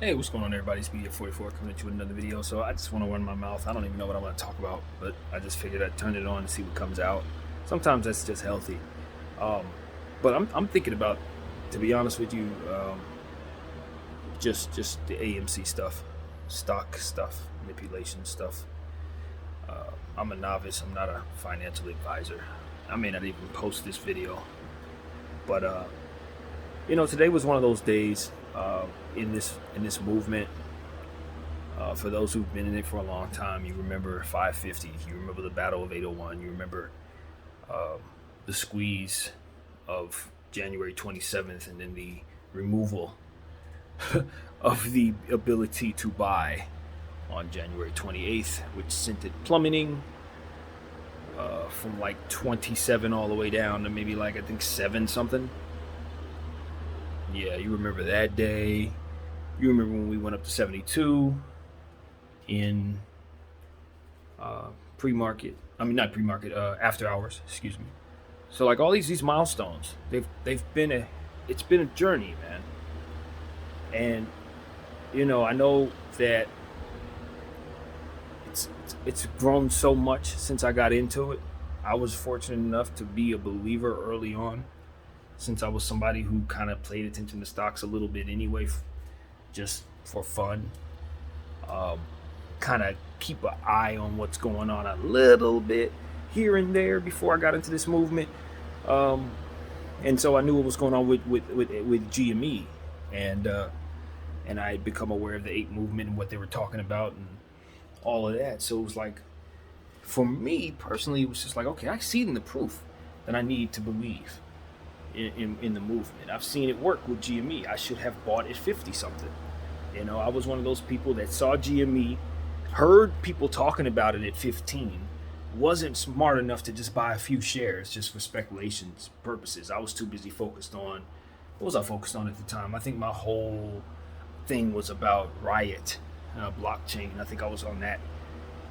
Hey, what's going on, everybody? It's BF44 coming at you with another video. So I just want to run my mouth. I don't even know what I want to talk about, but I just figured I'd turn it on and see what comes out. Sometimes that's just healthy. Um, but I'm thinking about, to be honest with you, just the AMC stuff, stock stuff, manipulation stuff. I'm a novice. I'm not a financial advisor. I may not even post this video, but today was one of those days in this movement. For those who've been in it for a long time, you remember 550. You remember the Battle of 801. You remember um, the squeeze of January 27th, and then the removal of the ability to buy on January 28th, which sent it plummeting from like 27 all the way down to maybe like I think 7 something. Yeah, you remember that day. You remember when we went up to 72 in pre-market. I mean, not pre-market. After hours. Excuse me. So like all these milestones, they've been it's been a journey, man. And I know that it's grown so much since I got into it. I was fortunate enough to be a believer early on, since I was somebody who kind of played attention to stocks a little bit anyway, just for fun. Um, Kind of keep an eye on what's going on a little bit here and there before I got into this movement. Um, and so I knew what was going on with GME, and and I had become aware of the eight movement and what they were talking about and all of that. So it was like, for me personally, it was just like, okay, I see in the proof that I need to believe in the movement. I've seen it work with GME. I should have bought at 50 something. I was one of those people that saw GME, heard people talking about it at 15, wasn't smart enough to just buy a few shares just for speculations purposes. I was too busy focused on, what was I focused on at the time? I think my whole thing was about Riot, blockchain. I think I was on that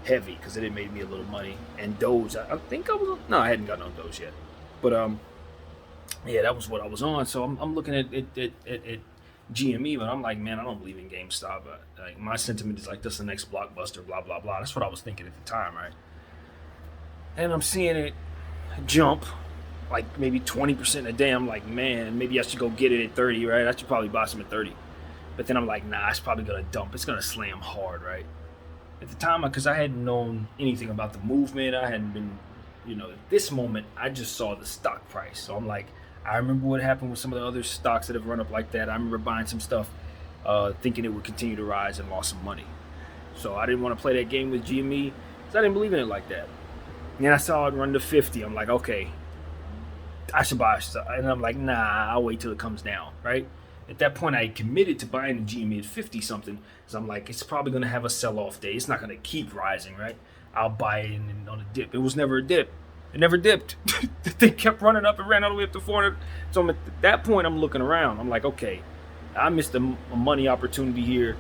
heavy because it had made me a little money. And Doge, I think I was, no, I hadn't got on Doge yet. But yeah, that was what I was on. So I'm looking at GME, but I'm like, man, I don't believe in GameStop. Like, my sentiment is like, this is the next blockbuster, blah blah blah. That's what I was thinking at the time, right? And I'm seeing it jump like maybe 20% a day. I'm like, man, maybe I should go get it at 30, right? I should probably buy some at 30. But then I'm like, nah, it's probably gonna dump. It's gonna slam hard, right? At the time, because I hadn't known anything about the movement, I hadn't been, at this moment, I just saw the stock price. So I'm like, I remember what happened with some of the other stocks that have run up like that. I remember buying some stuff, thinking it would continue to rise, and lost some money. So I didn't want to play that game with GME because I didn't believe in it like that. And then I saw it run to 50. I'm like, okay, I should buy stuff. And I'm like, nah, I'll wait till it comes down, right? At that point, I committed to buying the GME at 50 something. So I'm like, it's probably going to have a sell off day. It's not going to keep rising, right? I'll buy it on a dip. It was never a dip. It never dipped. The thing kept running up and ran all the way up to 400. So at that point, I'm looking around. I'm like, okay, I missed a money opportunity here.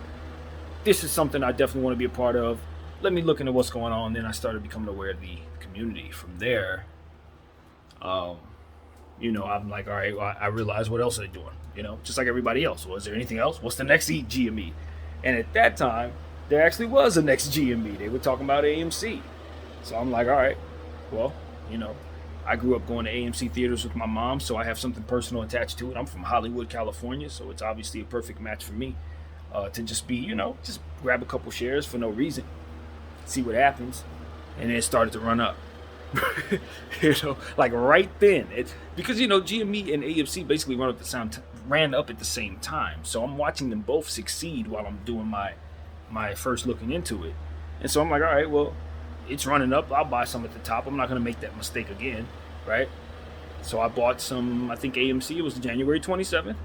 This is something I definitely want to be a part of. Let me look into what's going on. Then I started becoming aware of the community. From there, um, I'm like, all right, well, I realize what else are they doing? Just like everybody else. Was there anything else? What's the next GME? And at that time, there actually was a next GME. They were talking about AMC. So I'm like, all right, well, you know, I grew up going to AMC theaters with my mom, so I have something personal attached to it. I'm from Hollywood, California, so it's obviously a perfect match for me to just be, just grab a couple shares for no reason, see what happens, and then it started to run up. Like right then, it because GME and AMC basically ran up at the same time. So I'm watching them both succeed while I'm doing my first looking into it, and so I'm like, all right, well, it's running up. I'll buy some at the top. I'm not gonna make that mistake again, right? So I bought some. I think AMC. It was January 27th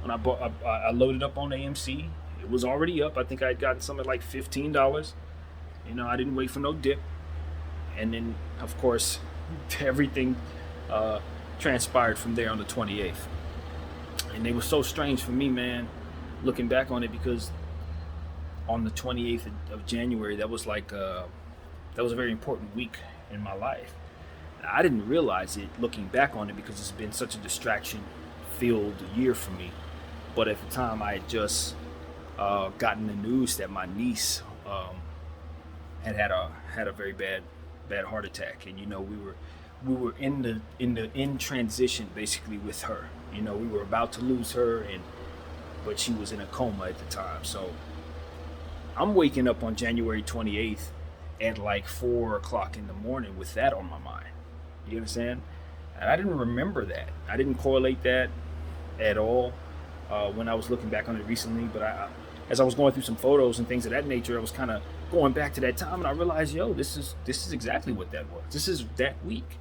when I loaded up on AMC. It was already up. I think I had gotten some at like $15. I didn't wait for no dip, and then of course everything uh, transpired from there on the 28th. And it was so strange for me, man, looking back on it, because on the 28th of January, that was a very important week in my life. I didn't realize it looking back on it because it's been such a distraction filled year for me. But at the time, I had just gotten the news that my niece had a very bad heart attack, and we were in transition basically with her. We were about to lose her, but she was in a coma at the time. So I'm waking up on January 28th at like 4 o'clock in the morning with that on my mind. You understand? And I didn't remember that. I didn't correlate that at all when I was looking back on it recently. But as I was going through some photos and things of that nature, I was kind of going back to that time, and I realized, yo, this is exactly what that was. This is that week.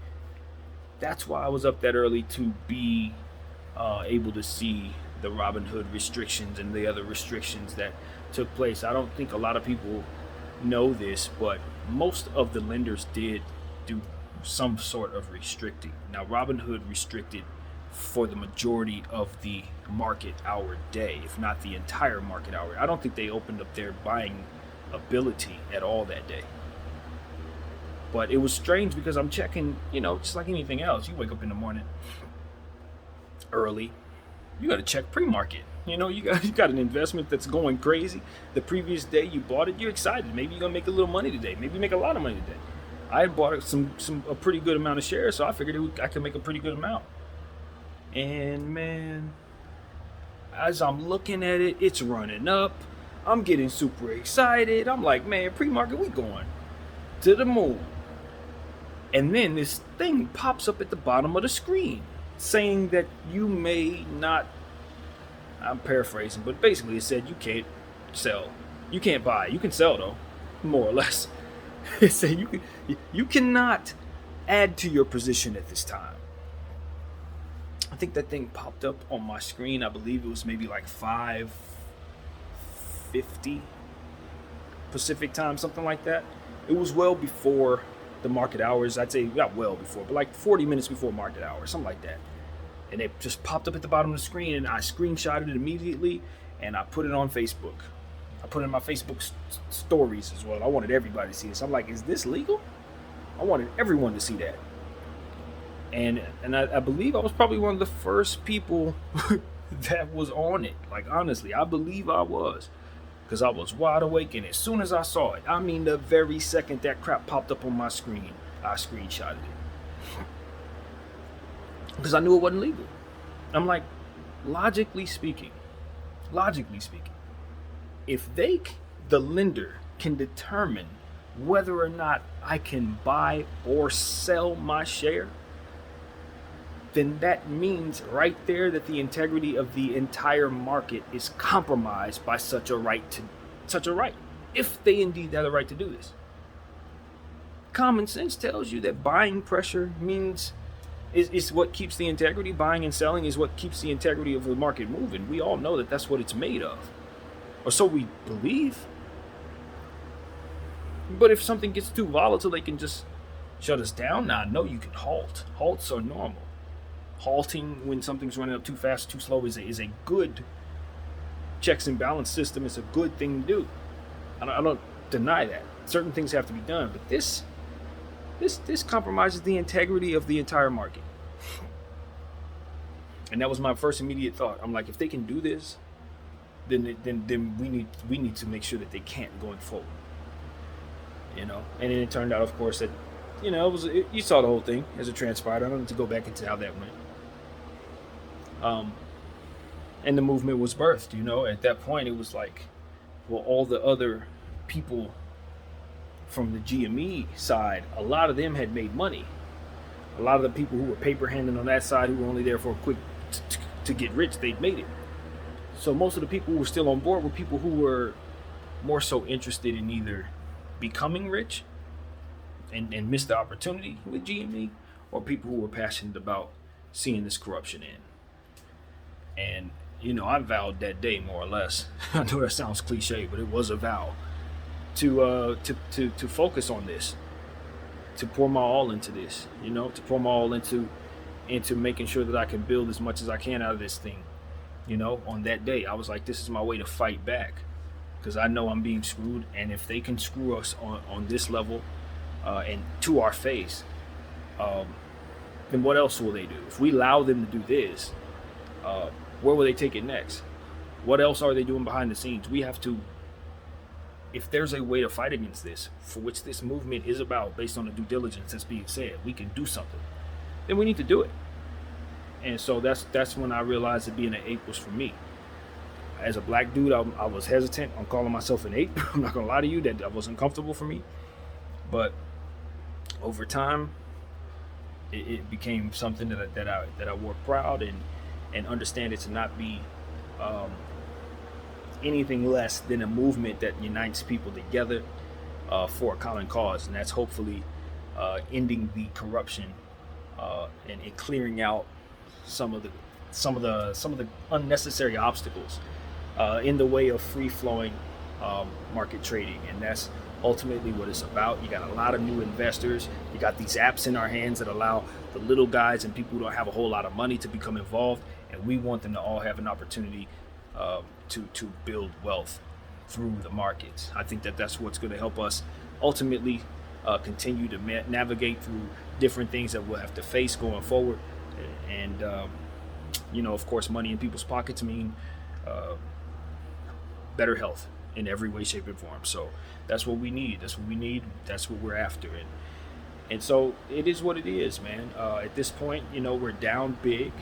That's why I was up that early, to be able to see the Robinhood restrictions and the other restrictions that took place. I don't think a lot of people know this, but most of the lenders did do some sort of restricting. Now, Robinhood restricted for the majority of the market hour day, if not the entire market hour. I don't think they opened up their buying ability at all that day. But it was strange because I'm checking, just like anything else. You wake up in the morning early, you got to check pre-market. You got an investment that's going crazy. The previous day you bought it, you're excited. Maybe you're gonna make a little money today. Maybe make a lot of money today. I had bought a pretty good amount of shares, so I figured I could make a pretty good amount. And man, as I'm looking at it, it's running up. I'm getting super excited. I'm like, man, pre-market, we going to the moon. And then this thing pops up at the bottom of the screen saying that you may not, I'm paraphrasing, but basically it said you can't sell. You can't buy. You can sell though, more or less. It said you cannot add to your position at this time. I think that thing popped up on my screen. I believe it was maybe like 5:50 Pacific time, something like that. It was well before the market hours. I'd say not well before, but like 40 minutes before market hours, something like that. And it just popped up at the bottom of the screen, and I screenshotted it immediately, and I put it on Facebook. I put it in my Facebook stories as well. I wanted everybody to see this. I'm like, is this legal? I wanted everyone to see that. And I believe I was probably one of the first people that was on it. Like, honestly, I believe I was. Because I was wide awake, and as soon as I saw it, I mean the very second that crap popped up on my screen, I screenshotted it. Because I knew it wasn't legal. I'm like, logically speaking, if the lender can determine whether or not I can buy or sell my share, then that means right there that the integrity of the entire market is compromised by such a right, if they indeed have the right to do this. Common sense tells you that buying pressure means is what keeps the integrity. Buying and selling is what keeps the integrity of the market moving. We all know that that's what it's made of, or so we believe. But if something gets too volatile, they can just shut us down. Now, no, you can halt. Halts are normal. Halting when something's running up too fast, too slow is a good checks and balance system. It's a good thing to do. I don't deny that. Certain things have to be done, but this compromises the integrity of the entire market. And that was my first immediate thought. I'm like, if they can do this, then we need to make sure that they can't going forward. And then it turned out, of course, that you saw the whole thing as it transpired. I don't need to go back into how that went. And the movement was birthed. At that point, it was like, well, all the other people from the GME side, a lot of them had made money. A lot of the people who were paper handling on that side, who were only there for a quick to get rich, they'd made it. So most of the people who were still on board were people who were more so interested in either becoming rich and missed the opportunity with GME, or people who were passionate about seeing this corruption end. And I vowed that day, more or less. I know that sounds cliche, but it was a vow to focus on this, to pour my all into this, to pour my all into making sure that I can build as much as I can out of this thing. On that day, I was like, this is my way to fight back, because I know I'm being screwed, and if they can screw us on this level and to our face, then what else will they do? If we allow them to do this, where will they take it next? What else are they doing behind the scenes? We have to, if there's a way to fight against this, for which this movement is about, based on the due diligence that's being said, we can do something, then we need to do it. And so that's when I realized that being an ape was for me. As a black dude, I was hesitant on calling myself an ape. I'm not gonna lie to you, that wasn't comfortable for me. But over time, it became something that I wore proud, and understand it to not be um, anything less than a movement that unites people together for a common cause, and that's hopefully ending the corruption and clearing out some of the unnecessary obstacles in the way of free flowing market trading, and that's ultimately what it's about. You got a lot of new investors. You got these apps in our hands that allow the little guys and people who don't have a whole lot of money to become involved, and we want them to all have an opportunity to build wealth through the markets. I think that that's what's going to help us ultimately continue to navigate through different things that we'll have to face going forward. And of course, money in people's pockets mean better health in every way, shape, and form. So that's what we need. That's what we're after. And so it is what it is, man. At this point, we're down big.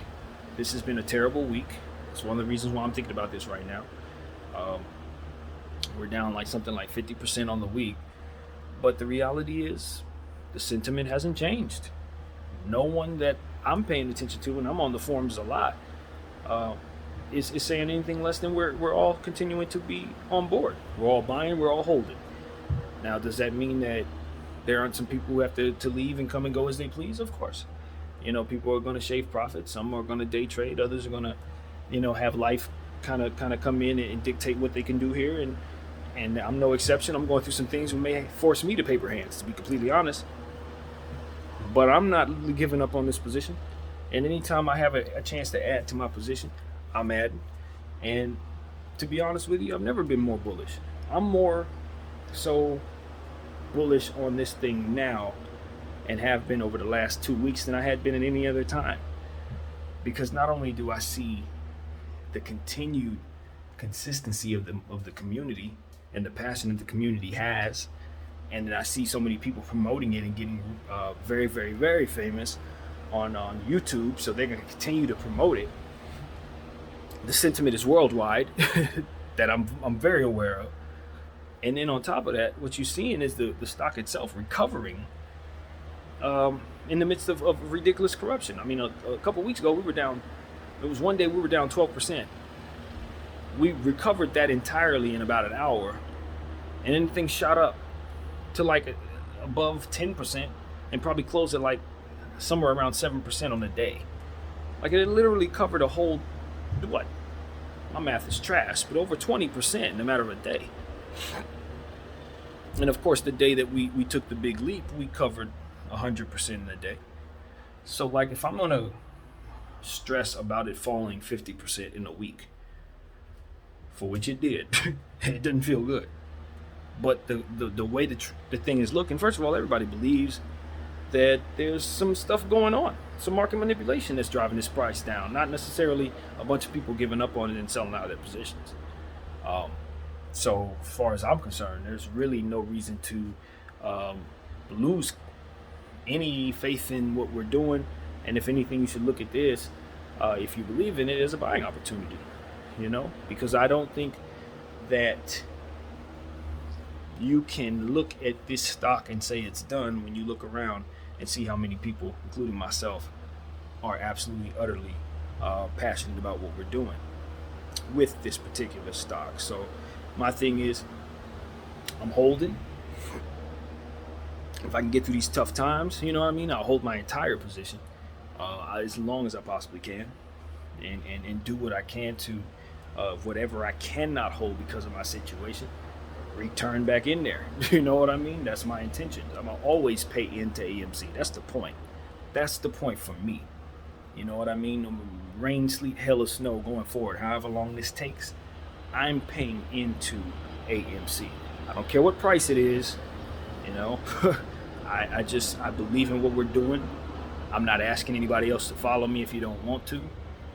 This has been a terrible week. It's one of the reasons why I'm thinking about this right now. We're down something like 50% on the week. But the reality is the sentiment hasn't changed. No one that I'm paying attention to, and I'm on the forums a lot, is saying anything less than we're all continuing to be on board. We're all buying, we're all holding. Now, does that mean that there aren't some people who have to leave and come and go as they please? Of course. People are going to shave profits. Some are going to day trade. Others are going to, have life kind of come in and dictate what they can do here. And I'm no exception. I'm going through some things that may force me to paper hands, to be completely honest. But I'm not giving up on this position. And anytime I have a chance to add to my position, I'm adding. And to be honest with you, I've never been more bullish. I'm more so bullish on this thing now, and have been over the last 2 weeks, than I had been at any other time. Because not only do I see the continued consistency of the community and the passion that the community has, and then I see so many people promoting it and getting very, very, very famous on YouTube, so they're going to continue to promote it. The sentiment is worldwide that I'm very aware of. And then on top of that, what you're seeing is the stock itself recovering in the midst of ridiculous corruption. I mean, a couple weeks ago, we were down. It was one day we were down 12%. We recovered that entirely in about an hour, and then things shot up to above 10%, and probably closed at somewhere around 7% on the day. It literally covered a whole, what? My math is trash, but over 20% in a matter of a day. And of course, the day that we took the big leap, we covered 100% in a day. So if I'm gonna stress about it falling 50% in a week, for which it did, it didn't feel good. But the way the thing is looking, first of all, everybody believes that there's some stuff going on, some market manipulation that's driving this price down, not necessarily a bunch of people giving up on it and selling out of their positions. So as far as I'm concerned, there's really no reason to lose any faith in what we're doing. And if anything, you should look at this, if you believe in it, as a buying opportunity, because I don't think that you can look at this stock and say it's done when you look around and see how many people, including myself, are absolutely, utterly passionate about what we're doing with this particular stock. So my thing is, I'm holding. If I can get through these tough times, I'll hold my entire position as long as I possibly can, and do what I can to whatever I cannot hold because of my situation, return back in there. You know what I mean? That's my intention. I'm gonna always pay into AMC. That's the point. That's the point for me. You know what I mean? Rain, sleet, hail, or snow going forward, however long this takes, I'm paying into AMC. I don't care what price it is. I believe in what we're doing. I'm not asking anybody else to follow me if you don't want to.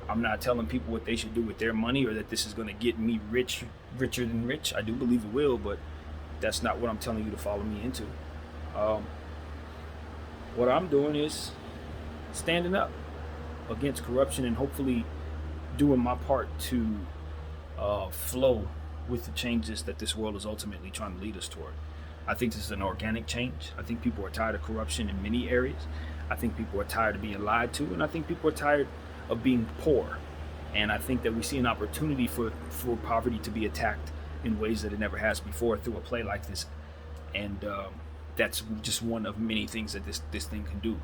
I'm not telling people what they should do with their money or that this is going to get me richer than rich. I do believe it will, but that's not what I'm telling you to follow me into. Um, what I'm doing is standing up against corruption and hopefully doing my part to flow with the changes that this world is ultimately trying to lead us toward. I think this is an organic change. I think people are tired of corruption in many areas. I think people are tired of being lied to, and I think people are tired of being poor. And I think that we see an opportunity for poverty to be attacked in ways that it never has before through a play like this. And that's just one of many things that this thing can do.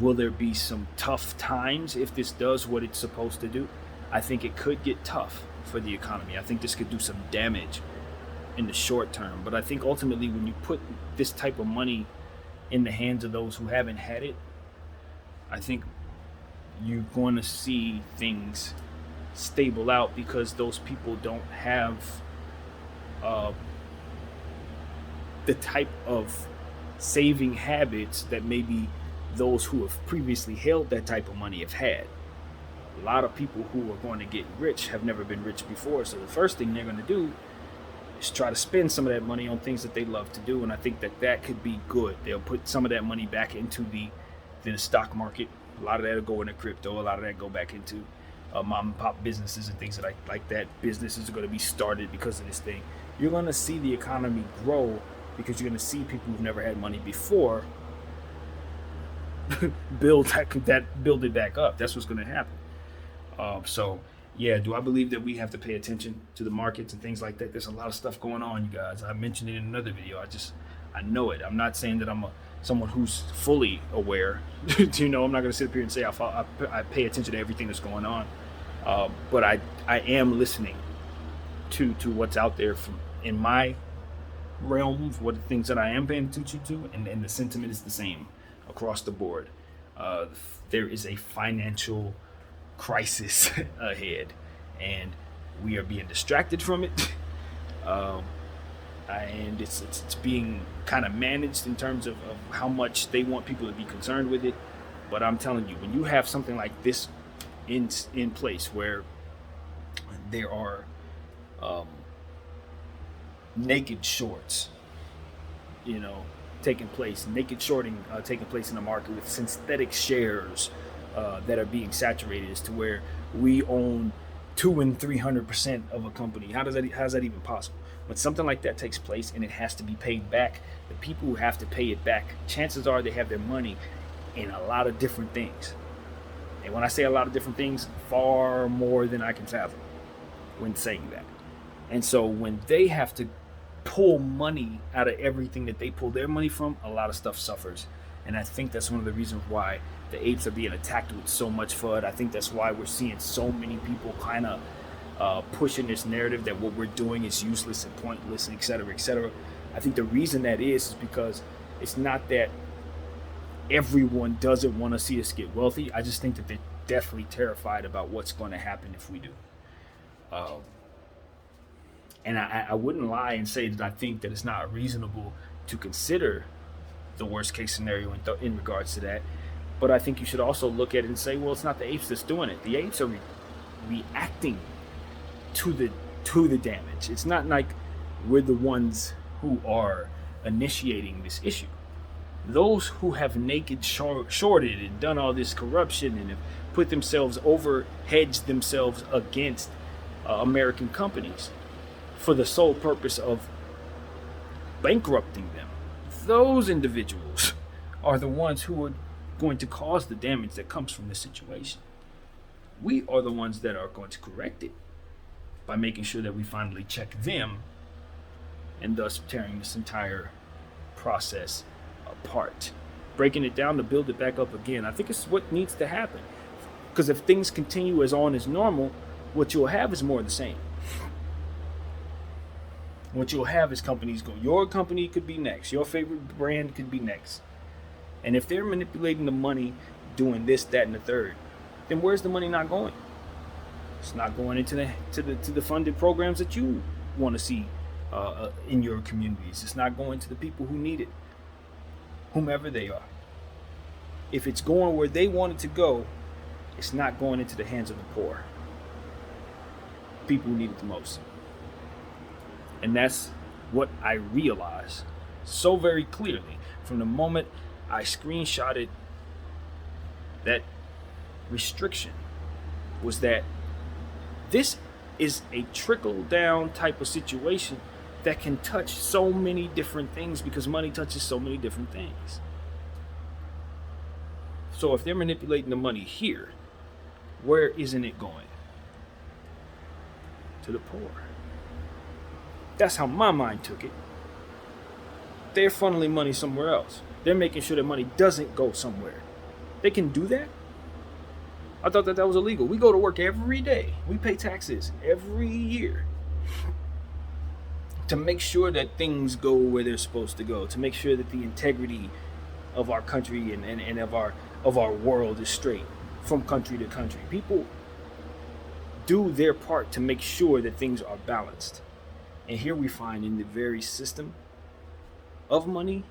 Will there be some tough times if this does what it's supposed to do? I think it could get tough for the economy. I think this could do some damage in the short term. But I think ultimately when you put this type of money in the hands of those who haven't had it, I think you're going to see things stable out because those people don't have uh, the type of saving habits that maybe those who have previously held that type of money have had. A lot of people who are going to get rich have never been rich before, so the first thing they're going to do is try to spend some of that money on things that they love to do, and I think that could be good. They'll put some of that money back into the stock market. A lot of that will go into crypto. A lot of that go back into mom and pop businesses and things like that. Businesses are going to be started because of this thing. You're going to see the economy grow because you're going to see people who've never had money before build it back up. That's what's going to happen. So yeah, do I believe that we have to pay attention to the markets and things like that? There's a lot of stuff going on, you guys. I mentioned it in another video. I know it. I'm not saying that I'm someone who's fully aware. I'm not going to sit up here and say I pay attention to everything that's going on. But I am listening to what's out there from in my realm, what the things that I am paying attention to, and the sentiment is the same across the board. There is a financial crisis ahead, and we are being distracted from it. And it's being kind of managed in terms of how much they want people to be concerned with it. But I'm telling you, when you have something like this in place, where there are naked shorts, taking place, naked shorting taking place in the market with synthetic shares that are being saturated, as to where we own 200% and 300% of a company. How's that even possible? When something like that takes place and it has to be paid back, the people who have to pay it back, chances are they have their money in a lot of different things. And when I say a lot of different things, far more than I can fathom when saying that. And so when they have to pull money out of everything that they pull their money from, a lot of stuff suffers. And I think that's one of the reasons why the apes are being attacked with so much FUD. I think that's why we're seeing so many people kind of pushing this narrative that what we're doing is useless and pointless, and et cetera, et cetera. I think the reason that is because it's not that everyone doesn't want to see us get wealthy. I just think that they're definitely terrified about what's going to happen if we do. And I wouldn't lie and say that I think that it's not reasonable to consider the worst case scenario in regards to that. But I think you should also look at it and say, well, it's not the apes that's doing it. The apes are reacting to the damage. It's not like we're the ones who are initiating this issue. Those who have naked shorted and done all this corruption and have put themselves hedged themselves against American companies for the sole purpose of bankrupting them, those individuals are the ones who are going to cause the damage that comes from this situation. We are the ones that are going to correct it by making sure that we finally check them, and thus tearing this entire process apart, breaking it down to build it back up again. I think it's what needs to happen, because if things continue as normal, what you'll have is more of the same. What you'll have is companies go, your company could be next, your favorite brand could be next. And if they're manipulating the money, doing this, that, and the third, then where's the money not going? It's not going into the funded programs that you want to see in your communities. It's not going to the people who need it, whomever they are. If it's going where they want it to go, it's not going into the hands of the poor, people who need it the most. And that's what I realized so very clearly from the moment I screenshotted that restriction, was that this is a trickle down type of situation that can touch so many different things because money touches so many different things. So if they're manipulating the money here, where isn't it going? To the poor. That's how my mind took it. They're funneling money somewhere else. They're making sure that money doesn't go somewhere. They can do that? I thought that was illegal. We go to work every day. We pay taxes every year to make sure that things go where they're supposed to go, to make sure that the integrity of our country and of our world is straight from country to country. People do their part to make sure that things are balanced. And here we find in the very system of money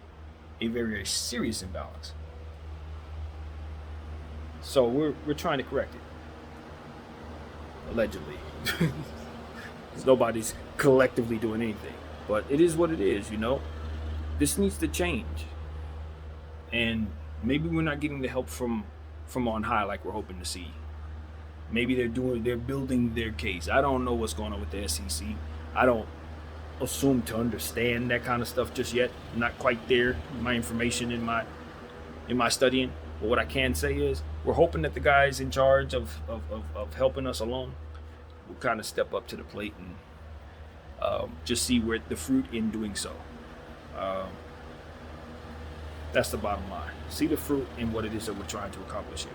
a very, very serious imbalance. So we're trying to correct it. Allegedly. Nobody's collectively doing anything. But it is what it is, you know? This needs to change. And maybe we're not getting the help from on high like we're hoping to see. Maybe they're building their case. I don't know what's going on with the SEC. I don't assume to understand that kind of stuff just yet. I'm not quite there. My information in my studying. But what I can say is we're hoping that the guys in charge of helping us along will kind of step up to the plate and just see where the fruit in doing so. That's the bottom line. See the fruit in what it is that we're trying to accomplish here.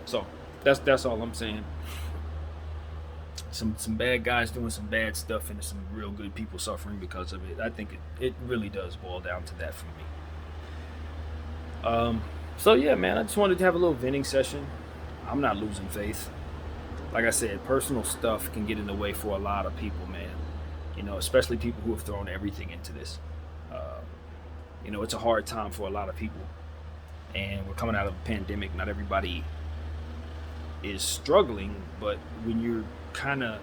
So that's all I'm saying. Some bad guys doing some bad stuff and some real good people suffering because of it. I think it really does boil down to that for me. So yeah, man, I just wanted to have a little venting session. I'm not losing faith. Like I said, personal stuff can get in the way for a lot of people, man. You know, especially people who have thrown everything into this. You know, it's a hard time for a lot of people. And we're coming out of a pandemic. Not everybody is struggling, but when you're kind of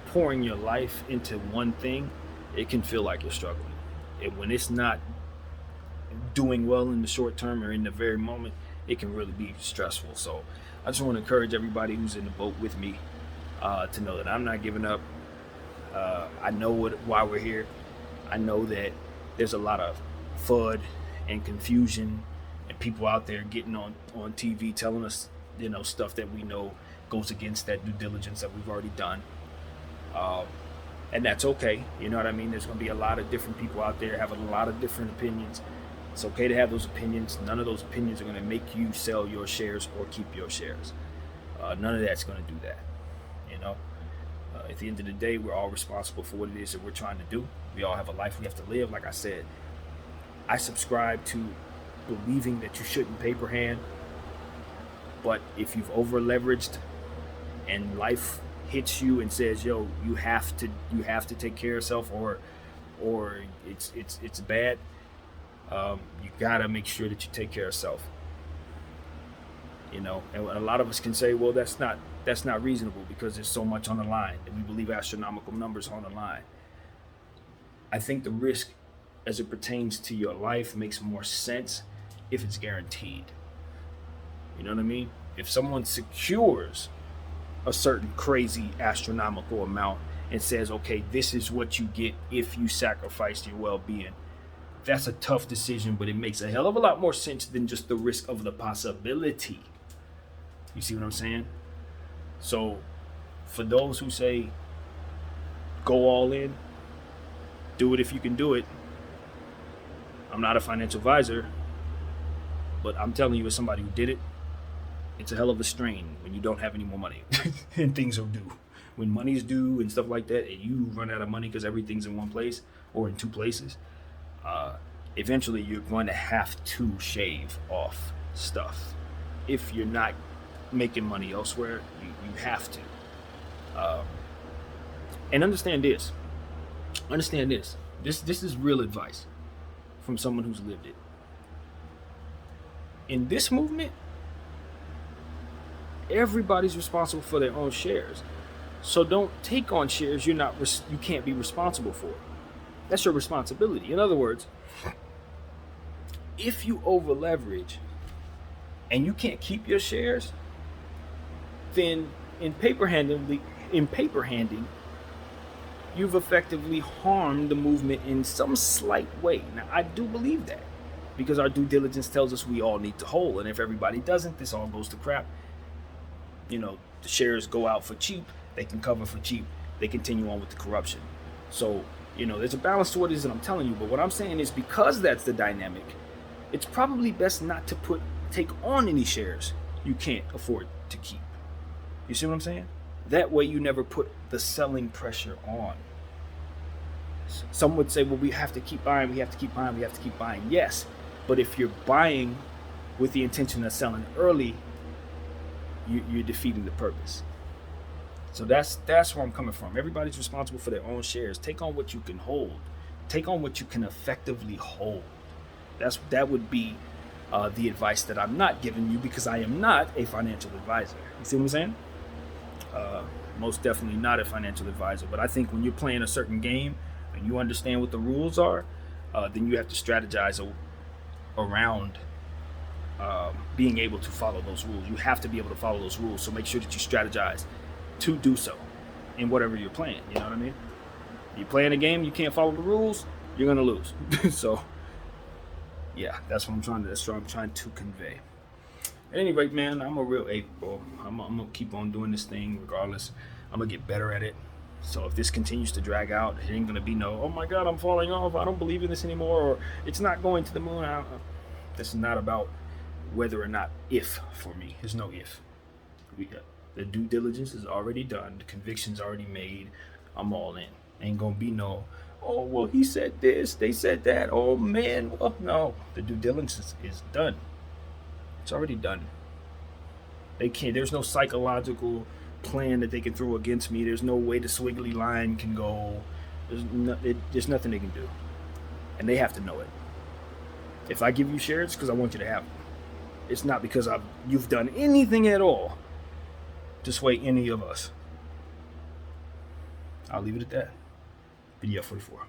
pouring your life into one thing, it can feel like you're struggling. And when it's not doing well in the short term or in the very moment, it can really be stressful. So I just want to encourage everybody who's in the boat with me to know that I'm not giving up. I know why we're here. I know that there's a lot of FUD and confusion and people out there getting on TV telling us, you know, stuff that we know goes against that due diligence that we've already done. And that's okay. You know what I mean? There's going to be a lot of different people out there having a lot of different opinions. It's okay to have those opinions. None of those opinions are going to make you sell your shares or keep your shares. None of that's going to do that. You know, at the end of the day, we're all responsible for what it is that we're trying to do. We all have a life we have to live. Like I said, I subscribe to believing that you shouldn't paper hand. But if you've over leveraged and life hits you and says, yo, you have to take care of yourself or it's bad, you gotta make sure that you take care of yourself. You know, and a lot of us can say, well, that's not reasonable because there's so much on the line and we believe astronomical numbers on the line. I think the risk as it pertains to your life makes more sense if it's guaranteed. You know what I mean? If someone secures a certain crazy astronomical amount and says, okay, this is what you get if you sacrifice your well-being, that's a tough decision, but it makes a hell of a lot more sense than just the risk of the possibility. You see what I'm saying? So for those who say, go all in, do it if you can do it. I'm not a financial advisor, but I'm telling you as somebody who did it, it's a hell of a strain when you don't have any more money and things are due. When money's due and stuff like that, and you run out of money because everything's in one place or in two places, eventually you're going to have to shave off stuff. If you're not making money elsewhere, you have to. And understand this. This is real advice from someone who's lived it. In this movement, Everybody's responsible for their own shares. So don't take on shares you can't be responsible for. That's your responsibility. In other words, if you over leverage and you can't keep your shares, then in paper handing, you've effectively harmed the movement in some slight way. Now, I do believe that because our due diligence tells us we all need to hold, and if everybody doesn't, this all goes to crap. The shares go out for cheap, they can cover for cheap, they continue on with the corruption. So, there's a balance to what it is that I'm telling you, but what I'm saying is because that's the dynamic, it's probably best not to take on any shares you can't afford to keep. You see what I'm saying? That way you never put the selling pressure on. Some would say, well, we have to keep buying, we have to keep buying, we have to keep buying. Yes, but if you're buying with the intention of selling early, you're defeating the purpose. So that's where I'm coming from. Everybody's responsible for their own shares. Take on what you can hold. Take on what you can effectively hold. That would be the advice that I'm not giving you because I am not a financial advisor. You see what I'm saying? Most definitely not a financial advisor. But I think when you're playing a certain game and you understand what the rules are, then you have to strategize around being able to follow those rules. You have to be able to follow those rules. So make sure that you strategize to do so in whatever you're playing. You know what I mean? You're playing a game, you can't follow the rules, you're gonna lose. So yeah, that's what I'm trying to convey. At any rate, man, I'm a real ape, bro. I'm gonna keep on doing this thing regardless. I'm gonna get better at it. So if this continues to drag out, it ain't gonna be no, oh my God, I'm falling off, I don't believe in this anymore, or it's not going to the moon. This is not about whether or not if for me. There's no if. The due diligence is already done. The conviction's already made. I'm all in. Ain't gonna be no, oh, well, he said this, they said that. Oh, man. Well, no. The due diligence is done. It's already done. There's no psychological plan that they can throw against me. There's no way the swiggly line can go. There's nothing they can do. And they have to know it. If I give you shares, it's because I want you to have them. It's not because you've done anything at all to sway any of us. I'll leave it at that. Video 44.